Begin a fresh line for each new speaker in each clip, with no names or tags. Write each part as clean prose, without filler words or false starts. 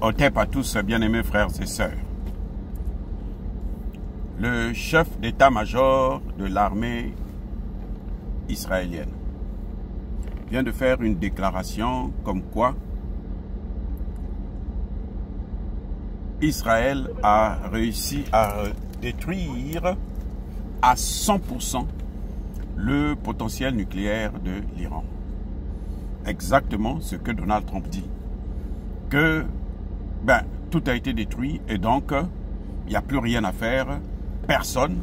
Otep à tous, bien-aimés frères et sœurs. Le chef d'état-major de l'armée israélienne vient de faire une déclaration comme quoi Israël a réussi à détruire à 100% le potentiel nucléaire de l'Iran. Exactement ce que Donald Trump dit. Que tout a été détruit et donc il n'y a plus rien à faire. Personne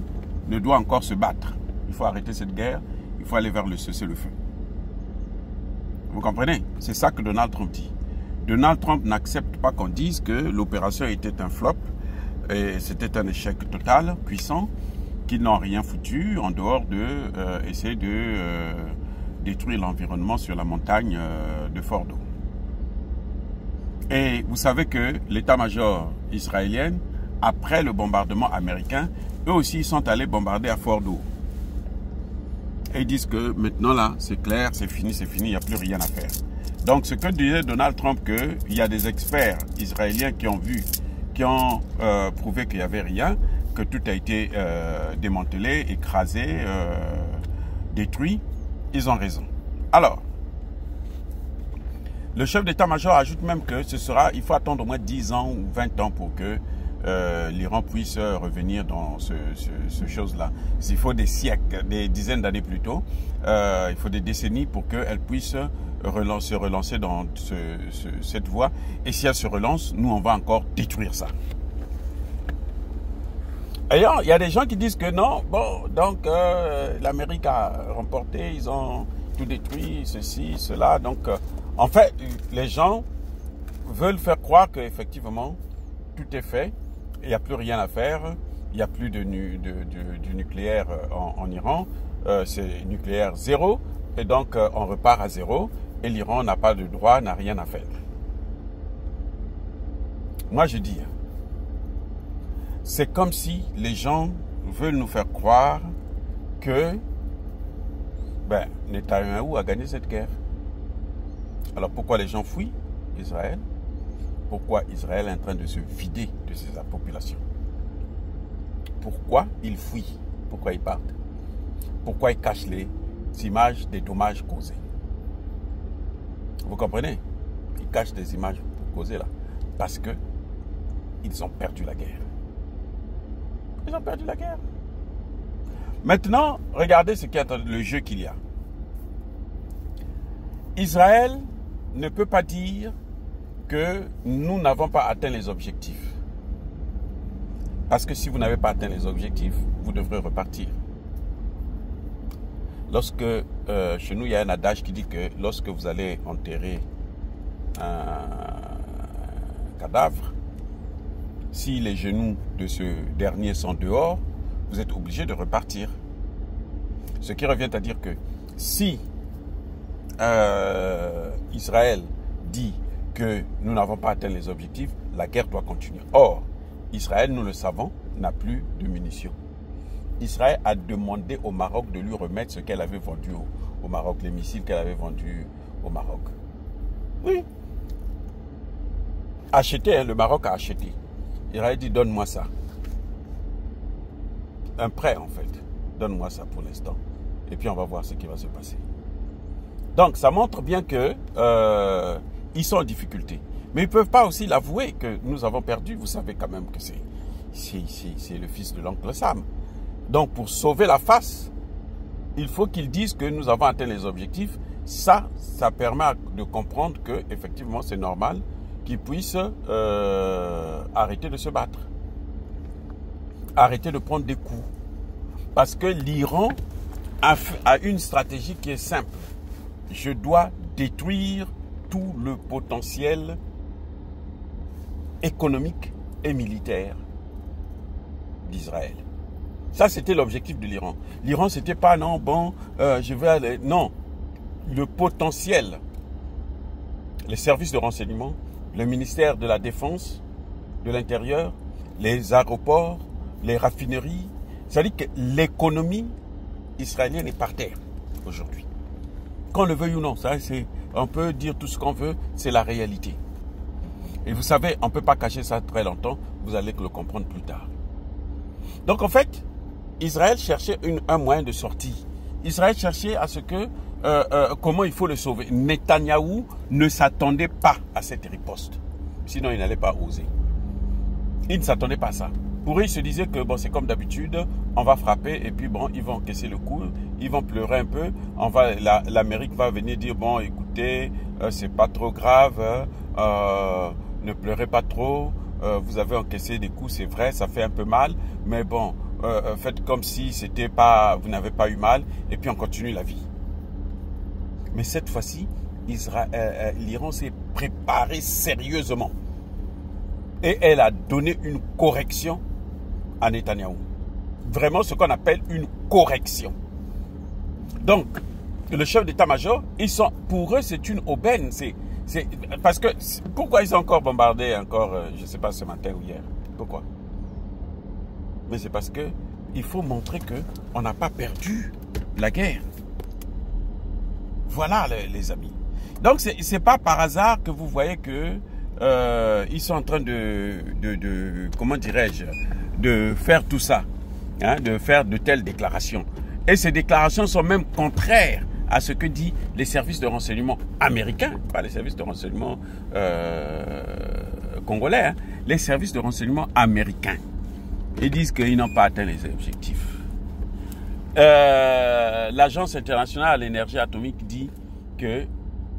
ne doit encore se battre. Il faut arrêter cette guerre. Il faut aller vers le cessez-le-feu. Vous comprenez? C'est ça que Donald Trump dit. Donald Trump n'accepte pas qu'on dise que l'opération était un flop et c'était un échec total, puissant, qu'ils n'ont rien foutu en dehors de essayer de détruire l'environnement sur la montagne de Fordo. Et vous savez que l'état-major israélien, après le bombardement américain, eux aussi ils sont allés bombarder à Fordo. Et ils disent que maintenant là, c'est clair, c'est fini, il n'y a plus rien à faire. Donc ce que disait Donald Trump, qu'il y a des experts israéliens qui ont vu, qui ont prouvé qu'il n'y avait rien, que tout a été démantelé, écrasé, détruit, ils ont raison. Alors, le chef d'état-major ajoute même que il faut attendre au moins 10 ans ou 20 ans pour que l'Iran puisse revenir dans ce chose-là. Il faut des siècles, des dizaines d'années plus tôt, il faut des décennies pour qu'elle puisse se relancer dans cette voie. Et si elle se relance, nous, on va encore détruire ça. D'ailleurs, il y a des gens qui disent que non, donc l'Amérique a remporté, ils ont tout détruit, ceci, cela. Donc, en fait, les gens veulent faire croire qu'effectivement, tout est fait, il n'y a plus rien à faire, il n'y a plus du nucléaire en Iran, c'est nucléaire zéro, et donc on repart à zéro, et l'Iran n'a pas de droit, n'a rien à faire. Moi, je dis, c'est comme si les gens veulent nous faire croire que Netanyahou a gagné cette guerre. Alors pourquoi les gens fuient Israël? Pourquoi Israël est en train de se vider de sa population? Pourquoi ils fuient? Pourquoi ils partent? Pourquoi ils cachent les images des dommages causés? Vous comprenez? Ils cachent des images causées là. Parce que ils ont perdu la guerre. Ils ont perdu la guerre. Maintenant, regardez ce qu'il y a dans le jeu qu'il y a. Israël ne peut pas dire que nous n'avons pas atteint les objectifs. Parce que si vous n'avez pas atteint les objectifs, vous devrez repartir. Lorsque, chez nous, il y a un adage qui dit que lorsque vous allez enterrer un cadavre, si les genoux de ce dernier sont dehors, vous êtes obligé de repartir. Ce qui revient à dire que si Israël dit que nous n'avons pas atteint les objectifs, la guerre doit continuer. Or, Israël, nous le savons, n'a plus de munitions. Israël a demandé au Maroc de lui remettre ce qu'elle avait vendu au Maroc, les missiles qu'elle avait vendus au Maroc. Oui. Acheté, le Maroc a acheté. Israël dit, donne-moi ça. Un prêt, en fait. Donne-moi ça pour l'instant. Et puis, on va voir ce qui va se passer. Donc, ça montre bien que ils sont en difficulté. Mais ils ne peuvent pas aussi l'avouer que nous avons perdu. Vous savez quand même que c'est le fils de l'oncle Sam. Donc, pour sauver la face, il faut qu'ils disent que nous avons atteint les objectifs. Ça permet de comprendre que effectivement, c'est normal qu'ils puissent arrêter de se battre. Arrêter de prendre des coups. Parce que l'Iran a une stratégie qui est simple. Je dois détruire tout le potentiel économique et militaire d'Israël. Ça, c'était l'objectif de l'Iran. L'Iran, c'était pas, non, je vais aller... Non. Le potentiel, les services de renseignement, le ministère de la Défense, de l'Intérieur, les aéroports, les raffineries, c'est-à-dire que l'économie israélienne est par terre aujourd'hui. Qu'on le veuille ou non, ça, on peut dire tout ce qu'on veut, c'est la réalité. Et vous savez, on ne peut pas cacher ça très longtemps. Vous allez le comprendre plus tard. Donc en fait, Israël cherchait un moyen de sortie. Israël cherchait à ce que, comment il faut le sauver. Netanyahou ne s'attendait pas à cette riposte. Sinon, il n'allait pas oser. Il ne s'attendait pas à ça. Pour eux, il se disait que bon, c'est comme d'habitude, on va frapper et puis bon, ils vont encaisser le coup, ils vont pleurer un peu. L'Amérique va venir dire bon, écoutez, c'est pas trop grave, ne pleurez pas trop. Vous avez encaissé des coups, c'est vrai, ça fait un peu mal, mais bon, faites comme si c'était pas, vous n'avez pas eu mal, et puis on continue la vie. Mais cette fois-ci, l'Iran s'est préparé sérieusement. Et elle a donné une correction à Netanyahou. Vraiment ce qu'on appelle une correction. Donc, le chef d'état-major, pour eux, c'est une aubaine. Parce que, pourquoi ils ont encore bombardé, je ne sais pas, ce matin ou hier? Pourquoi? Mais c'est parce que il faut montrer qu'on n'a pas perdu la guerre. Voilà, les amis. Donc, ce n'est pas par hasard que vous voyez que ils sont en train comment dirais-je, de faire tout ça, hein, de faire de telles déclarations. Et ces déclarations sont même contraires à ce que disent les services de renseignement américains, pas les services de renseignement congolais, hein, les services de renseignement américains. Ils disent qu'ils n'ont pas atteint les objectifs. L'Agence internationale à l'énergie atomique dit que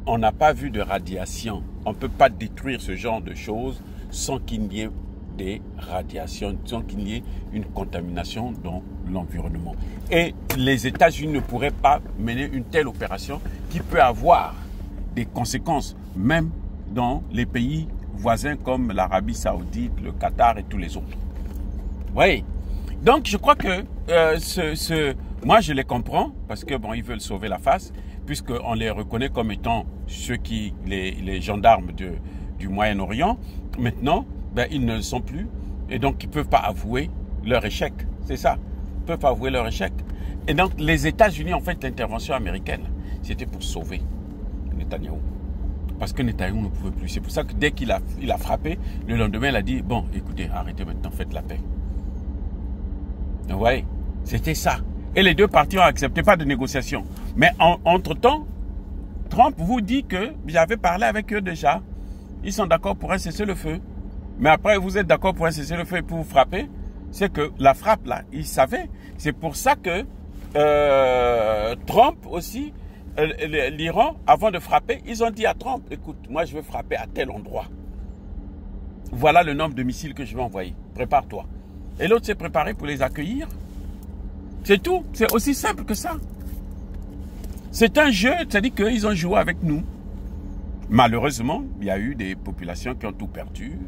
on n'a pas vu de radiation. On ne peut pas détruire ce genre de choses sans qu'il n'y ait des radiations, sans qu'il y ait une contamination dans l'environnement. Et les États-Unis ne pourraient pas mener une telle opération qui peut avoir des conséquences, même dans les pays voisins comme l'Arabie Saoudite, le Qatar et tous les autres. Oui. Donc, je crois que moi, je les comprends parce que bon, ils veulent sauver la face, puisqu'on les reconnaît comme étant les gendarmes du Moyen-Orient. Maintenant, ben, ils ne le sont plus et donc ils ne peuvent pas avouer leur échec. C'est ça. Ils ne peuvent pas avouer leur échec. Et donc, les États-Unis, en fait, l'intervention américaine, c'était pour sauver Netanyahou. Parce que Netanyahou ne pouvait plus. C'est pour ça que dès qu'il a frappé, le lendemain, il a dit, bon, écoutez, arrêtez maintenant, faites la paix. Vous voyez, c'était ça. Et les deux parties ont accepté, pas de négociation. Mais entre-temps, Trump vous dit que j'avais parlé avec eux déjà. Ils sont d'accord pour un cessez-le-feu. Mais après, vous êtes d'accord pour un cessez-le-feu et pour vous frapper. C'est que la frappe, là, ils savaient. C'est pour ça que Trump aussi, l'Iran, avant de frapper, ils ont dit à Trump, écoute, moi je veux frapper à tel endroit. Voilà le nombre de missiles que je vais envoyer. Prépare-toi. Et l'autre s'est préparé pour les accueillir. C'est tout. C'est aussi simple que ça. C'est un jeu, c'est-à-dire qu'ils ont joué avec nous. Malheureusement, il y a eu des populations qui ont tout perdu,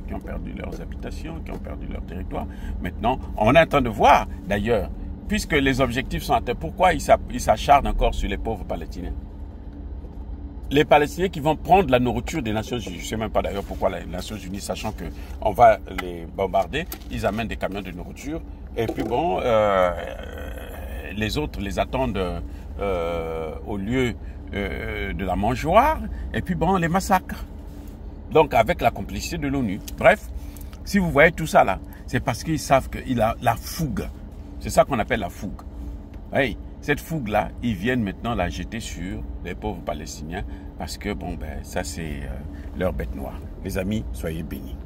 qui ont perdu leurs habitations, qui ont perdu leur territoire. Maintenant, on est en train de voir, d'ailleurs, puisque les objectifs sont atteints, pourquoi ils s'acharnent encore sur les pauvres Palestiniens? Les Palestiniens qui vont prendre la nourriture des Nations Unies, je ne sais même pas d'ailleurs pourquoi les Nations Unies, sachant qu'on va les bombarder, ils amènent des camions de nourriture, et puis bon, les autres les attendent au lieu de la mangeoire, et puis bon, les massacrent. Donc avec la complicité de l'ONU. Bref, si vous voyez tout ça là, c'est parce qu'ils savent qu'il a la fougue. C'est ça qu'on appelle la fougue. Oui, cette fougue-là, ils viennent maintenant la jeter sur les pauvres Palestiniens parce que, bon, ben, ça c'est leur bête noire. Les amis, soyez bénis.